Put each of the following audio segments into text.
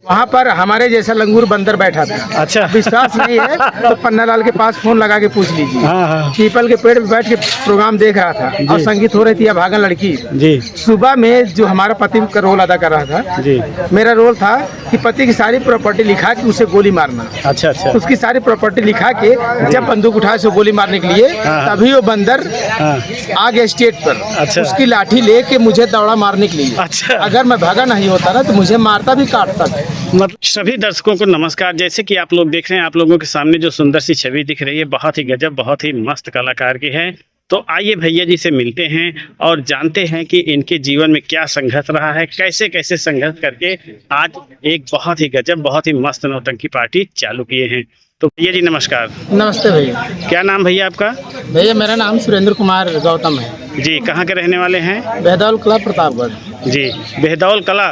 वहाँ पर हमारे जैसा लंगूर बंदर बैठा था। अच्छा। विश्वास नहीं है तो पन्नालाल के पास फोन लगा के पूछ लीजिए। हाँ। पीपल के पेड़ पे बैठ के प्रोग्राम देख रहा था और संगीत हो रही थी अभागन लड़की जी सुबह में। जो हमारा पति का रोल अदा कर रहा था जी। मेरा रोल था कि पति की सारी प्रॉपर्टी लिखा के उसे गोली मारना। अच्छा अच्छा। उसकी सारी प्रॉपर्टी लिखा के जब बंदूक उठाए उसे गोली मारने के लिए तभी वो बंदर आ गया स्टेज पर। अच्छा। उसकी लाठी लेके मुझे दौड़ा मारने के लिए। अच्छा। अगर मैं भागा नहीं होता ना तो मुझे मारता भी काटता भी। मतलब सभी दर्शकों को नमस्कार। जैसे कि आप लोग देख रहे हैं, आप लोगों के सामने जो सुंदर सी छवि दिख रही है बहुत ही गजब, बहुत ही मस्त कलाकार की है। तो आइए भैया जी से मिलते हैं और जानते हैं कि इनके जीवन में क्या संघर्ष रहा है, कैसे कैसे संघर्ष करके आज एक बहुत ही गजब, बहुत ही मस्त नौटंकी पार्टी चालू किए हैं। तो भैया जी नमस्कार। नमस्ते भैया। क्या नाम भैया आपका? भैया मेरा नाम सुरेंद्र कुमार गौतम है जी। कहाँ के रहने वाले हैं? बेहदौल क्लब प्रतापगढ़। जी, बेहदौल कला।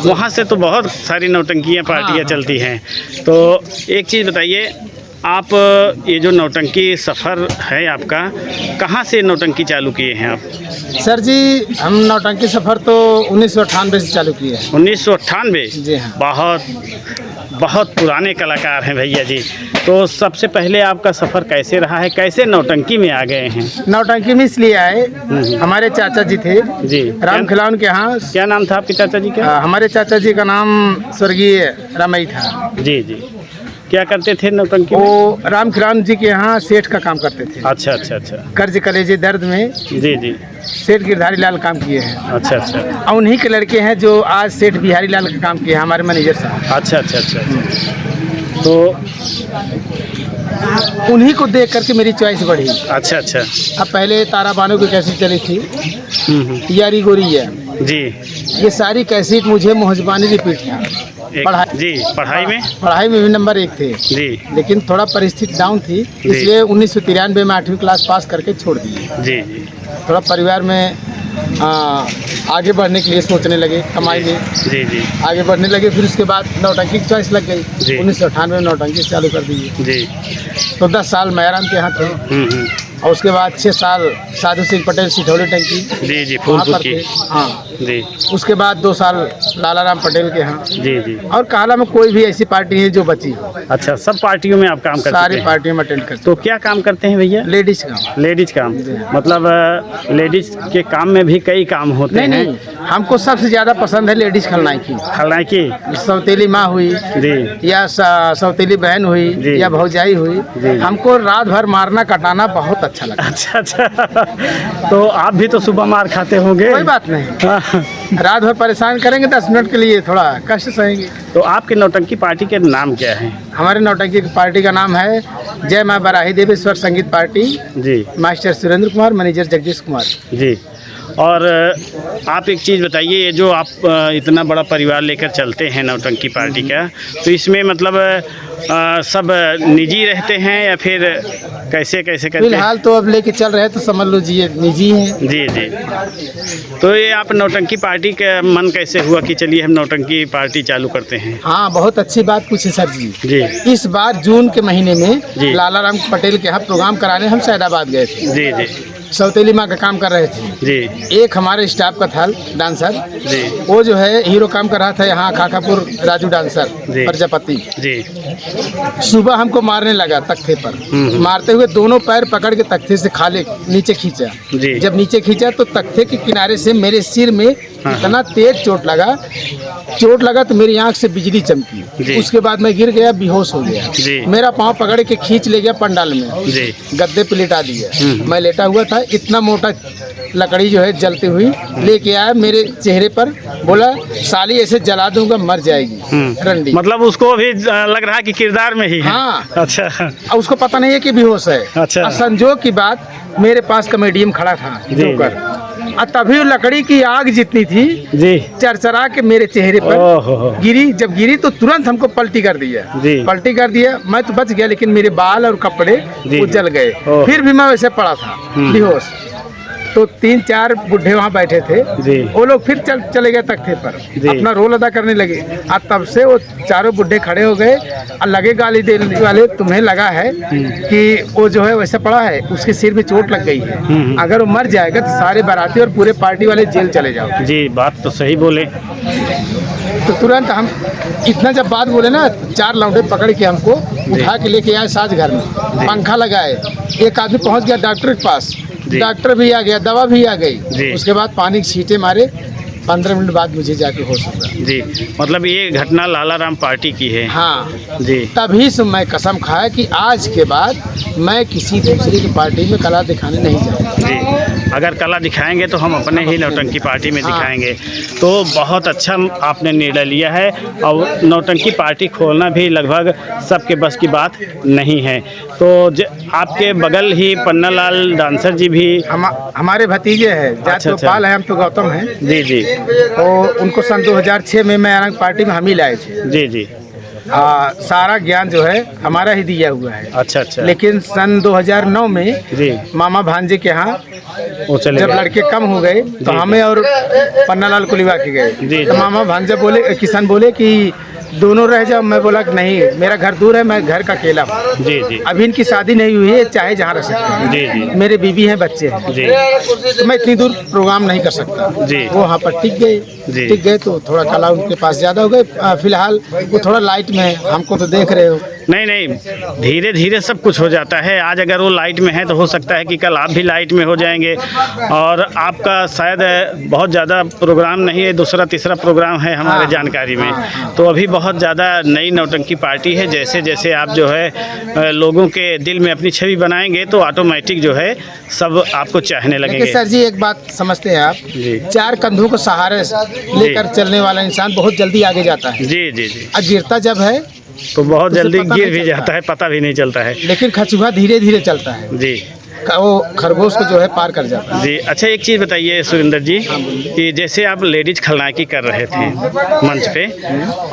वहाँ से तो बहुत सारी नौटंकियाँ पार्टियाँ चलती हैं। तो एक चीज़ बताइए, आप ये जो नौटंकी सफ़र है आपका, कहाँ से नौटंकी चालू किए हैं आप? सर जी हम नौटंकी सफ़र तो 1998 से चालू किए हैं। 1998? जी हाँ। बहुत पुराने कलाकार हैं भैया जी। तो सबसे पहले आपका सफ़र कैसे रहा है, कैसे नौटंकी में आ गए हैं? नौटंकी में इसलिए आए, हमारे चाचा जी थे जी। राम खिलावन के यहाँ। क्या नाम था आपके चाचा जी का? हमारे चाचा जी का नाम स्वर्गीय रामई था। जी जी। क्या करते थे नौटंकी में? वो राम खिलावन जी के यहाँ सेठ का काम करते थे। अच्छा अच्छा अच्छा। कर्ज कलेजे दर्द में जी जी। सेठ गिरधारी लाल काम किए हैं। अच्छा अच्छा। और उन्हीं के लड़के हैं जो आज सेठ बिहारी लाल का काम किए हैं, हमारे मैनेजर साहब। अच्छा अच्छा अच्छा अच्छा। तो उन्हीं को देख करके मेरी चॉइस बढ़ी। अच्छा अच्छा। अब पहले तारा बानो की कैसेट चली थी, यारी गोरी है जी। ये सारी कैसेट मुझे मोहजबानी रिपीट था। पढ़ाई में भी नंबर 1 थे जी। लेकिन थोड़ा परिस्थिति डाउन थी, इसलिए 1993 में 8वीं क्लास पास करके छोड़ दिए। जी जी। थोड़ा परिवार में आगे बढ़ने के लिए सोचने लगे, कमाई में जी जी। आगे बढ़ने लगे। फिर उसके बाद नौटंकी की चॉइस लग गई। 1998 में नौटंकी चालू कर दी जी। तो 10 साल मैराम के यहाँ थे और उसके बाद 6 साल साधु सिंह पटेल सिठौली टंकी जी जी वहाँ पर की। थे। हाँ जी। उसके बाद 2 साल लाला राम पटेल के यहाँ। जी जी। और काला में कोई भी ऐसी पार्टी है जो बची हो। अच्छा, सब पार्टियों में आप काम करते हैं? सारी पार्टियों में अटेंड करते। तो क्या काम करते हैं भैया? लेडीज काम। लेडीज काम मतलब लेडीज के काम में भी कई काम होते हैं। नहीं, हमको सबसे ज़्यादा पसंद है लेडीज खलनायकी। खलनायकी? सौतेली माँ हुई जी या सौतेली बहन हुई या भौजाई हुई, हमको रात भर मारना कटाना बहुत अच्छा लगता है। अच्छा अच्छा। तो आप भी तो सुबह मार खाते होंगे? कोई बात नहीं, रात भर परेशान करेंगे, 10 मिनट के लिए थोड़ा कष्ट सहेंगे। तो आपके नौटंकी पार्टी के नाम क्या है? हमारे नौटंकी पार्टी का नाम है जय माँ बराही देवेश्वर संगीत पार्टी जी। Master Surendra Kumar, manager Jagdish Kumar ji. और आप एक चीज़ बताइए, ये जो आप इतना बड़ा परिवार लेकर चलते हैं नौटंकी पार्टी का, तो इसमें मतलब सब निजी रहते हैं या फिर कैसे कैसे करते हैं? फिलहाल तो अब लेके चल रहे हैं तो समझ लो जी निजी हैं। जी जी। तो ये आप नौटंकी पार्टी का मन कैसे हुआ कि चलिए हम नौटंकी पार्टी चालू करते हैं? हाँ, बहुत अच्छी बात पूछी सर जी। जी। इस बार जून के महीने में लाला राम पटेल के यहाँ प्रोग्राम कराने हम सैदाबाद गए थे। जी जी। सौतेली माँ का काम कर रहे थे जी। एक हमारे स्टाफ का था डांसर जी, वो जो है हीरो काम कर रहा था यहाँ खाखापुर, राजू डांसर प्रजापति जी। सुबह हमको मारने लगा तख्ते पर, मारते हुए दोनों पैर पकड़ के तख्ते से खाले नीचे खींचा जी। जब नीचे खींचा तो तख्ते के किनारे से मेरे सिर में इतना तेज चोट लगा तो मेरी आंख से बिजली चमकी। उसके बाद मैं गिर गया, बेहोश हो गया। मेरा पाँव पकड़ के खींच ले गया पंडाल में जी। गद्दे पे लिटा दिया। मैं लेटा हुआ था, इतना मोटा लकड़ी जो है जलती हुई लेके आया मेरे चेहरे पर, बोला साली ऐसे जला दूंगा मर जाएगी रंडी। मतलब उसको भी लग रहा है कि किरदार में ही है। हाँ। अच्छा। उसको पता नहीं है कि बेहोश है। अच्छा। संजोग की बात, मेरे पास कॉमेडियन खड़ा था जोकर, और तभी लकड़ी की आग जितनी थी जी चरचरा के मेरे चेहरे पर गिरी। जब गिरी तो तुरंत हमको पलटी कर दिया। मैं तो बच गया, लेकिन मेरे बाल और कपड़े वो जल गए। फिर भी मैं वैसे पड़ा था बेहोश। तो 3-4 बुढ़े वहाँ बैठे थे जी। वो लोग फिर चले गए तख्ते पर जी। अपना रोल अदा करने लगे। और तब से वो चारों बुढ़े खड़े हो गए और लगे गाली देने वाले, तुम्हें लगा है कि वो जो है वैसा पड़ा है, उसके सिर में चोट लग गई है, अगर वो मर जाएगा तो सारे बाराती और पूरे पार्टी वाले जेल चले जाओ। जी, बात तो सही बोले। तो तुरंत हम इतना जब बात बोले ना, 4 लौंडे पकड़ के हमको उठा के लेके आए साज घर में, पंखा लगाए, एक आदमी पहुंच गया डॉक्टर के पास, डॉक्टर भी आ गया, दवा भी आ गई, उसके बाद पानी की छींटे मारे, 15 मिनट बाद मुझे जाके होश हुआ। जी, मतलब ये घटना लालाराम पार्टी की है। हाँ जी। तभी से मैं कसम खाया कि आज के बाद मैं किसी दूसरे की पार्टी में कला दिखाने नहीं जाऊँगा। जी, अगर कला दिखाएंगे तो हम अपने ही नौटंकी पार्टी में दिखाएंगे। तो बहुत अच्छा आपने निर्णय लिया है, और नौटंकी पार्टी खोलना भी लगभग सबके बस की बात नहीं है। तो आपके बगल ही पन्नालाल डांसर जी भी हमारे भतीजे हैं, जात गोपाल है, हम तो गौतम हैं। जी जी। तो उनको सन 2006 में मैं अलग पार्टी में हम ही लाए थे। जी जी। सारा ज्ञान जो है हमारा ही दिया हुआ है। अच्छा अच्छा। लेकिन सन 2009 में जी मामा भांजे के यहाँ जब लड़के कम हो गए तो हमें और पन्नालाल को लिवा के गए। तो मामा भांजे बोले, किसान बोले कि दोनों रह जाओ। मैं बोला कि नहीं, मेरा घर दूर है, मैं घर का अकेला हूँ। जी जी। अभी इनकी शादी नहीं हुई है, चाहे जहाँ रह सकते हैं। जी जी। मेरे बीवी हैं, बच्चे हैं। जी। तो मैं इतनी दूर प्रोग्राम नहीं कर सकता। जी। वो वहाँ पर टिक गए तो थोड़ा कला उनके पास ज़्यादा हो गए। फिलहाल वो थोड़ा लाइट में है, हमको तो देख रहे हो। नहीं नहीं, धीरे धीरे सब कुछ हो जाता है। आज अगर वो लाइट में है तो हो सकता है कि कल आप भी लाइट में हो जाएंगे। और आपका शायद बहुत ज़्यादा प्रोग्राम नहीं है, दूसरा तीसरा प्रोग्राम है हमारे जानकारी में। तो अभी बहुत ज़्यादा नई नौटंकी पार्टी है। जैसे जैसे आप जो है लोगों के दिल में अपनी छवि बनाएंगे तो ऑटोमेटिक जो है सब आपको चाहने लगेंगे। सर जी एक बात समझते हैं आप, 4 कंधों को सहारे लेकर चलने वाला इंसान बहुत जल्दी आगे जाता है। जी जी जी। और गिरता जब है तो बहुत जल्दी गिर भी जाता है, पता भी नहीं चलता है। लेकिन कछुआ धीरे धीरे चलता है जी, वो खरगोश को जो है पार कर जाता है। जी। अच्छा, एक चीज़ बताइए सुरेंद्र जी कि जैसे आप लेडीज खलनायकी कर रहे थे मंच पे,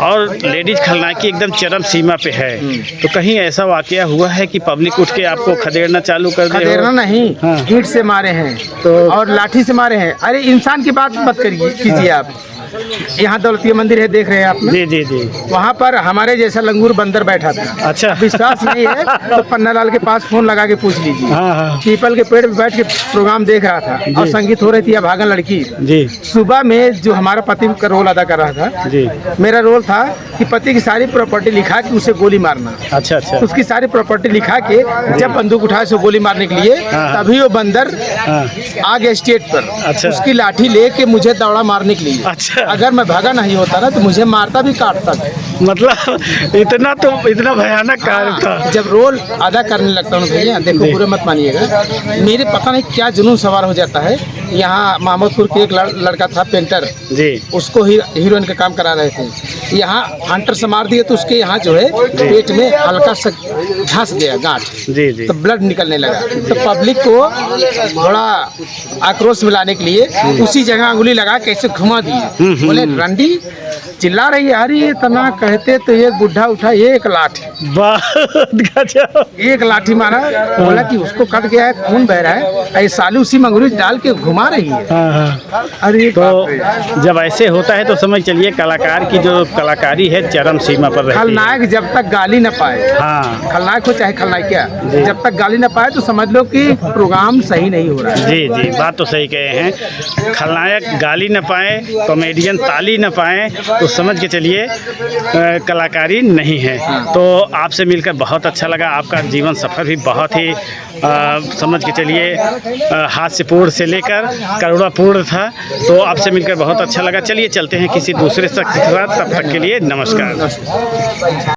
और लेडीज खलनायकी एकदम चरम सीमा पे है, तो कहीं ऐसा वाकया हुआ है कि पब्लिक उठ के आपको खदेड़ना चालू कर दे? खदेड़ना नहीं, ईंट से मारे हैं तो और लाठी से मारे हैं। अरे इंसान की बात मत करिए, कीजिए आप। यहाँ दौलतिया मंदिर है, देख रहे हैं आप? जी जी जी। वहाँ पर हमारे जैसा लंगूर बंदर बैठा था। अच्छा। विश्वास नहीं है तो पन्नालाल के पास फोन लगा के पूछ लीजिए। हाँ। पीपल के पेड़ पे बैठ के प्रोग्राम देख रहा था और संगीत हो रही थी अभागन लड़की। जी। सुबह में जो हमारा पति का रोल अदा कर रहा था, जी, मेरा रोल था कि पति की सारी प्रॉपर्टी लिखा के उसे गोली मारना। अच्छा अच्छा। उसकी सारी प्रॉपर्टी लिखा के जब बंदूक उठाए उसे गोली मारने के लिए, तभी वो बंदर आ गया स्टेज पर। अच्छा। उसकी लाठी लेके मुझे दौड़ा मारने के लिए। अच्छा। अगर मैं भागा नहीं होता ना तो मुझे मारता भी, काटता भी। मतलब इतना भयानक कार्य था। जब रोल अदा करने लगता हूँ भैया, देखो बुरे मत मानिएगा, मेरे पता नहीं क्या जुनून सवार हो जाता है। यहाँ मोहम्मदपुर के एक लड़का था पेंटर जी, उसको हीरोइन का काम करा रहे थे। यहाँ हंटर से मार दिए तो उसके यहाँ जो है पेट में हल्का सा धंस गया गांठ जी जी, तो ब्लड निकलने लगा। तो पब्लिक को थोड़ा आक्रोश में लाने के लिए उसी जगह उंगली लगा कैसे घुमा दिए। बोले रंडी चिल्ला रही है, अरे ये तना कहते तो एक बुढ़ा उठा एक लाठी, एक लाठी मारा। बोला कि उसको कट गया है, खून बह रहा है, ऐसा सालू उसी मंगरू डाल के घुमा रही है। अरे तो जब ऐसे होता है तो समझ चलिए कलाकार की जो कलाकारी है चरम सीमा पर रहती है। खलनायक जब तक गाली न पाए, हाँ, खलनायक हो चाहे खलनायिका, जब तक गाली न पाए तो समझ लो कि प्रोग्राम सही नहीं हो रहा है। जी जी, बात तो सही कहे हैं। खलनायक गाली न पाए, कॉमेडियन ताली न पाए तो समझ के चलिए कलाकारी नहीं है। तो आपसे मिलकर बहुत अच्छा लगा। आपका जीवन सफ़र भी बहुत ही समझ के चलिए हास्यपूर्ण से लेकर करुणापूर्ण था। तो आपसे मिलकर बहुत अच्छा लगा। चलिए चलते हैं किसी दूसरे शख्स के साथ, तब तक के लिए नमस्कार।